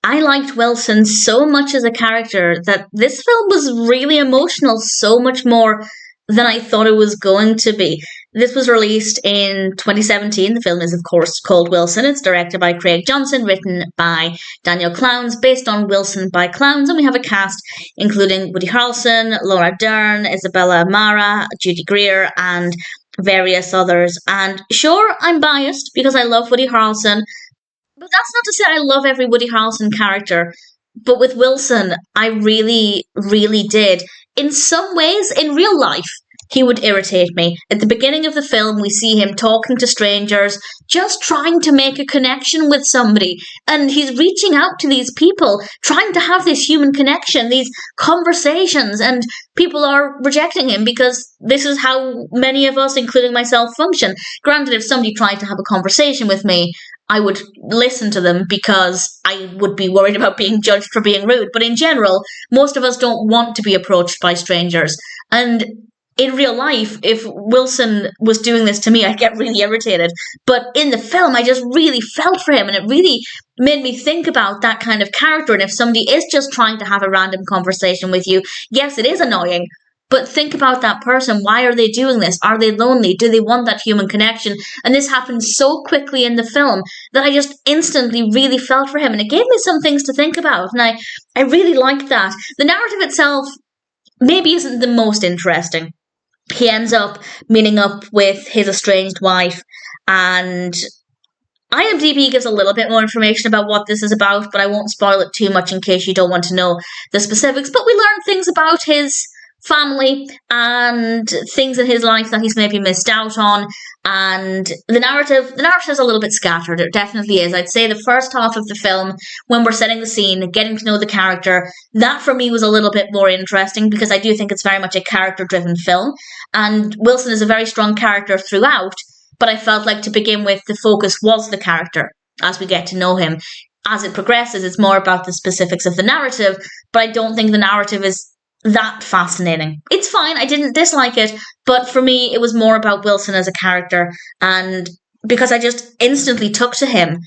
I liked Wilson so much as a character that this film was really emotional, so much more than I thought it was going to be. This was released in 2017. The film is, of course, called Wilson. It's directed by Craig Johnson, written by Daniel Clowns, based on Wilson by Clowns. And we have a cast including Woody Harrelson, Laura Dern, Isabella Amara, Judy Greer, and various others. And sure, I'm biased because I love Woody Harrelson, but that's not to say I love every Woody Harrelson character. But with Wilson, I really, really did. In some ways, in real life, he would irritate me. At the beginning of the film, we see him talking to strangers, just trying to make a connection with somebody. And he's reaching out to these people, trying to have this human connection, these conversations, and people are rejecting him because this is how many of us, including myself, function. Granted, if somebody tried to have a conversation with me, I would listen to them because I would be worried about being judged for being rude. But in general, most of us don't want to be approached by strangers. And in real life, if Wilson was doing this to me, I'd get really irritated. But in the film, I just really felt for him, and it really made me think about that kind of character. And if somebody is just trying to have a random conversation with you, yes, it is annoying. But think about that person. Why are they doing this? Are they lonely? Do they want that human connection? And this happened so quickly in the film that I just instantly really felt for him. And it gave me some things to think about. And I really liked that. The narrative itself maybe isn't the most interesting. He ends up meeting up with his estranged wife, and IMDb gives a little bit more information about what this is about, but I won't spoil it too much in case you don't want to know the specifics. But we learn things about his family and things in his life that he's maybe missed out on, and the narrative's a little bit scattered. It definitely is. I'd say the first half of the film, when we're setting the scene, getting to know the character, that for me was a little bit more interesting because I do think it's very much a character-driven film, and Wilson is a very strong character throughout, but I felt like to begin with, the focus was the character as we get to know him. As it progresses, it's more about the specifics of the narrative, but I don't think the narrative is that fascinating. It's fine, I didn't dislike it, but for me it was more about Wilson as a character, and because I just instantly took to him,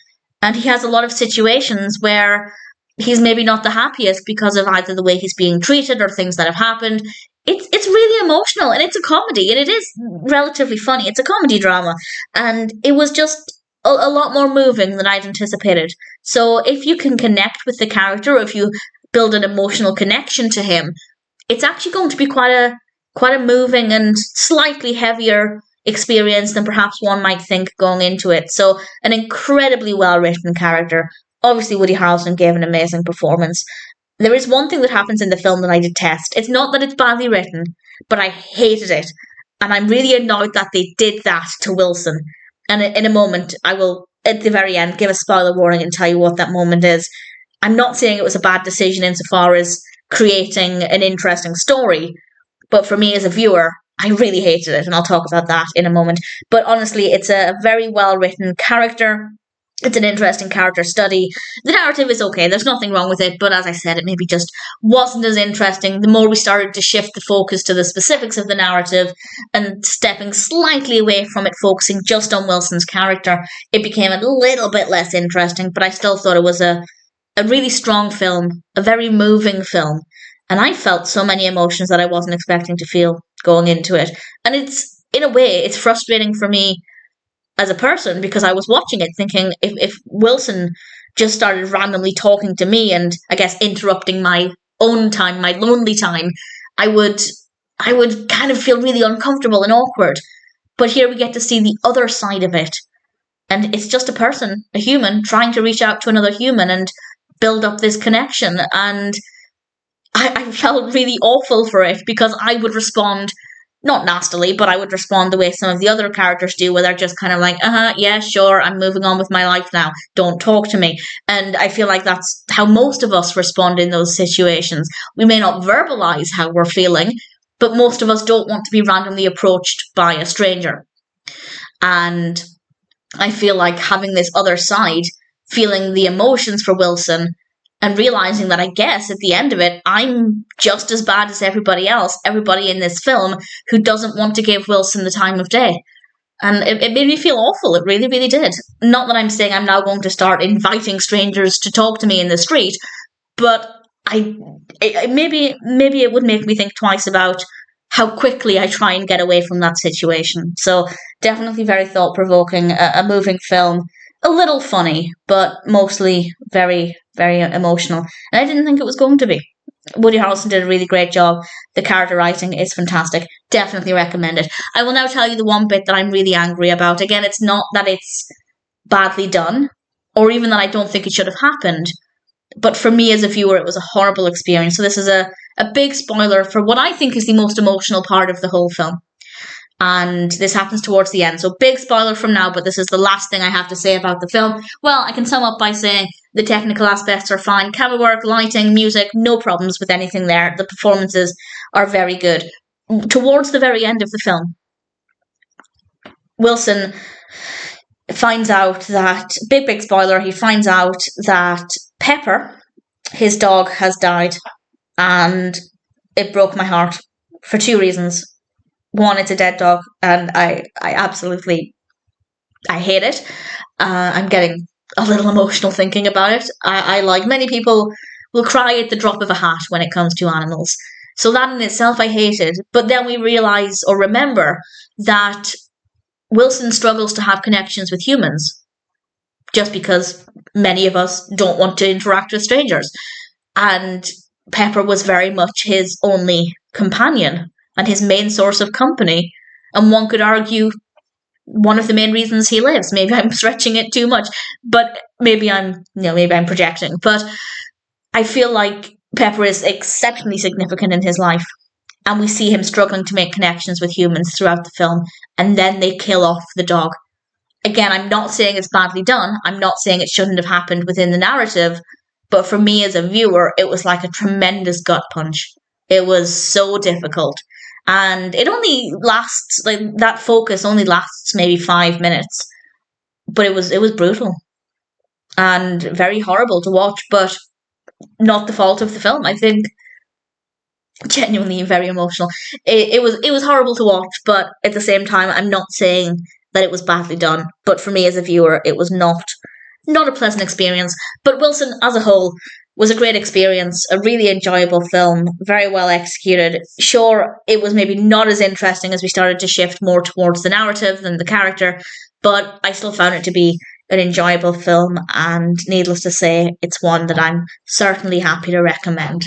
and he has a lot of situations where he's maybe not the happiest because of either the way he's being treated or things that have happened. It's really emotional, and it's a comedy, and it is relatively funny. It's a comedy drama, and it was just a lot more moving than I'd anticipated. So if you can connect with the character, or if you build an emotional connection to him, it's actually going to be quite a moving and slightly heavier experience than perhaps one might think going into it. So an incredibly well-written character. Obviously, Woody Harrelson gave an amazing performance. There is one thing that happens in the film that I detest. It's not that it's badly written, but I hated it. And I'm really annoyed that they did that to Wilson. And in a moment, I will, at the very end, give a spoiler warning and tell you what that moment is. I'm not saying it was a bad decision insofar as creating an interesting story, but for me as a viewer, I really hated it, and I'll talk about that in a moment. But honestly, it's a very well-written character. It's an interesting character study. The narrative is okay, there's nothing wrong with it, but as I said, it maybe just wasn't as interesting. The more we started to shift the focus to the specifics of the narrative and stepping slightly away from it, focusing just on Wilson's character, it became a little bit less interesting, but I still thought it was a really strong film, a very moving film, and I felt so many emotions that I wasn't expecting to feel going into it. And it's, in a way, it's frustrating for me as a person because I was watching it thinking if Wilson just started randomly talking to me and I guess interrupting my own time, my lonely time, I would kind of feel really uncomfortable and awkward. But here we get to see the other side of it. And it's just a person, a human, trying to reach out to another human and build up this connection. And I felt really awful for it because I would respond, not nastily, but I would respond the way some of the other characters do, where they're just kind of like, yeah, sure, I'm moving on with my life now, don't talk to me. And I feel like that's how most of us respond in those situations. We may not verbalize how we're feeling, but most of us don't want to be randomly approached by a stranger. And I feel like having this other side, feeling the emotions for Wilson, and realizing that I guess at the end of it, I'm just as bad as everybody else, everybody in this film who doesn't want to give Wilson the time of day. And it made me feel awful. It really, really did. Not that I'm saying I'm now going to start inviting strangers to talk to me in the street, but maybe it would make me think twice about how quickly I try and get away from that situation. So definitely very thought-provoking, a moving film, a little funny, but mostly very, very emotional. And I didn't think it was going to be. Woody Harrelson did a really great job. The character writing is fantastic. Definitely recommend it. I will now tell you the one bit that I'm really angry about. Again, it's not that it's badly done, or even that I don't think it should have happened. But for me as a viewer, it was a horrible experience. So this is a big spoiler for what I think is the most emotional part of the whole film. And this happens towards the end. So big spoiler from now, but this is the last thing I have to say about the film. Well, I can sum up by saying the technical aspects are fine. Camera work, lighting, music, no problems with anything there. The performances are very good. Towards the very end of the film, Wilson finds out that, big spoiler, he finds out that Pepper, his dog, has died. And it broke my heart for two reasons. One, it's a dead dog, and I absolutely, I hate it. I'm getting a little emotional thinking about it. I, like many people, will cry at the drop of a hat when it comes to animals. So that in itself I hated. But then we realise or remember that Wilson struggles to have connections with humans, just because many of us don't want to interact with strangers. And Pepper was very much his only companion and his main source of company. And one could argue one of the main reasons he lives. Maybe I'm stretching it too much, but maybe I'm projecting. But I feel like Pepper is exceptionally significant in his life. And we see him struggling to make connections with humans throughout the film. And then they kill off the dog. Again, I'm not saying it's badly done. I'm not saying it shouldn't have happened within the narrative. But for me as a viewer, it was like a tremendous gut punch. It was so difficult. And it only lasts, like, that focus only lasts maybe 5 minutes. But it was brutal. And very horrible to watch, but not the fault of the film. I think genuinely very emotional. It was horrible to watch, but at the same time, I'm not saying that it was badly done. But for me as a viewer, it was not a pleasant experience. But Wilson, as a whole, was a great experience, a really enjoyable film, very well executed. Sure, it was maybe not as interesting as we started to shift more towards the narrative than the character, but I still found it to be an enjoyable film, and needless to say, it's one that I'm certainly happy to recommend.